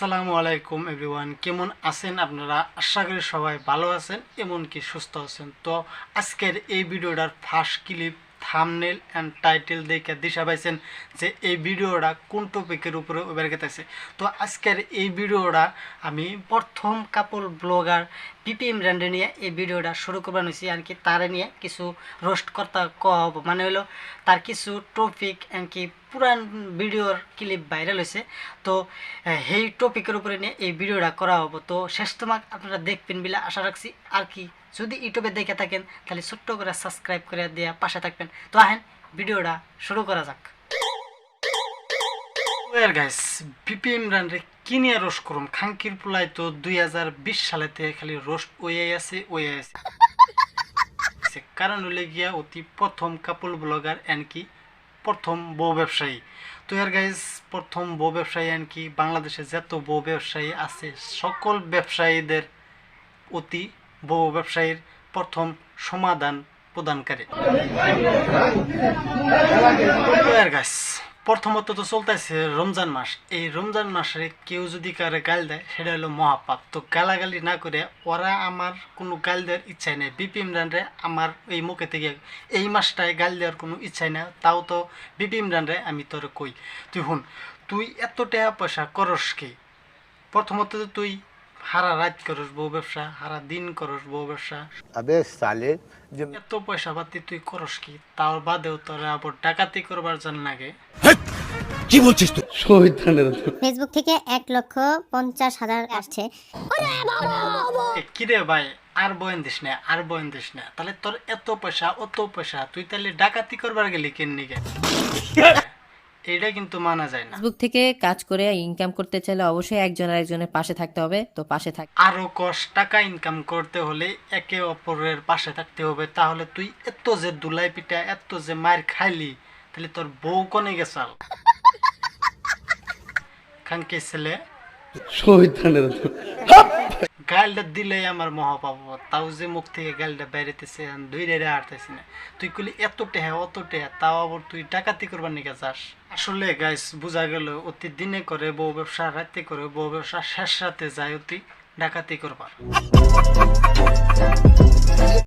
আসসালামু আলাইকুম এভরিওয়ান, কেমন আছেন আপনারা? আশা করি সবাই ভালো আছেন, এমনকি সুস্থ আছেন। তো আজকের এই ভিডিওটার first clip, thumbnail and title দেখে দিশা পাইছেন যে এই ভিডিওটা কোন টপিকের উপরে ওভার গেতেছে। তো আজকের এই ভিডিওটা আমি প্রথম কাপল ব্লগার পিপি ইমরানরে নিয়ে এই ভিডিওটা শুরু করবার নিয়েছি আর কি। তারে নিয়ে কিছু রোস্ট করতে কব, মানে হলো তার কিছু টপিক আর কি পুরান ভিডিওর ক্লিপ ভাইরাল হয়েছে। তো সেই টপিকের উপরে নিয়ে এই ভিডিওটা করা হবো। তো শেষ তোমাক আপনারা দেখবেন বলে আশা রাখছি আর কি। যদি ইউটিউবে দেখে থাকেন তাহলে ছোট্ট করে সাবস্ক্রাইব করে দেওয়া পাশে থাকবেন। তো আহেন ভিডিওটা শুরু করা যাক। গাইস, পিপি ইমরান রে কি নিয়ে রোস্ট করুম? খাঙ্কির পোলায় তো 2020 সালেতে খালি রোস্ট আছে। কারণ হলে গিয়া অতি প্রথম কাপল ব্লগার এনকি প্রথম বউ ব্যবসায়ী। তো গাইস, প্রথম বউ ব্যবসায়ী এনকি বাংলাদেশে যত বউ ব্যবসায়ী আছে সকল ব্যবসায়ীদের অতি বউ ব্যবসায়ীর প্রথম সমাধান প্রদানকারী। গাইস, প্রথমত তো চলতেছে রমজান মাস। এই রমজান মাসে কেউ যদি কারে গাল দেয় সেটা হলো মহাপাপ। তো গালাগালি না করে ওরা আমার কোনো গাল দেওয়ার ইচ্ছাই নেই। বিপি ইমরানরে আমার এই মুখে থেকে এই মাসটায় গাল দেওয়ার কোনো ইচ্ছাই না। তাও তো বিপি ইমরানরে আমি তোর কই, তুই হুন, তুই এত টাকা পয়সা করস কি? প্রথমত তুই হারা রাত করস বউ ব্যবসা, হারা দিন করস বউ ব্যবসা, এত পয়সা পাতি তুই করস কি? তার বাদেও তোরা আবার ডাকাতি করবার জন্য লাগে। কি বলছিস তুই? ফেসবুক থেকে 1,50,000 আসছে। কিরে ভাই, আর বয়ান দিস না, আর বয়ান দিস না। তাহলে তোর এত পয়সা অত পয়সা, তুই তাহলে ডাকাতি করবার গেলি কেননি? এইটা কিন্তু মানা যায় না। ফেসবুক থেকে কাজ করে ইনকাম করতে চাইলে অবশ্যই একজন আরেকজনের পাশে থাকতে হবে। তো পাশে থাক। আরো টাকা ইনকাম করতে হলে একে অপরের পাশে থাকতে হবে। তাহলে তুই এত যে দুলাই পিঠা, এত যে মার খাইলি, তাহলে তোর বউ কনে গেছাল? খানকে ছেলে গালটা দিলেই আমার মহাপাপ। তাও যে মুখ থেকে গালটা বাইরেতেছে, দুই রেড়ে হারতেছি না। তুই কইলি এত টেহা অত টেহা, তাও আবার তুই ডাকাতি করবার নিকে যাস। আসলে গাইস, বোঝা গেল অতি দিনে করে বউ ব্যবসা, রাতে করে বউ ব্যবসা, শেষ রাতে যায় অতি ডাকাতি করবার।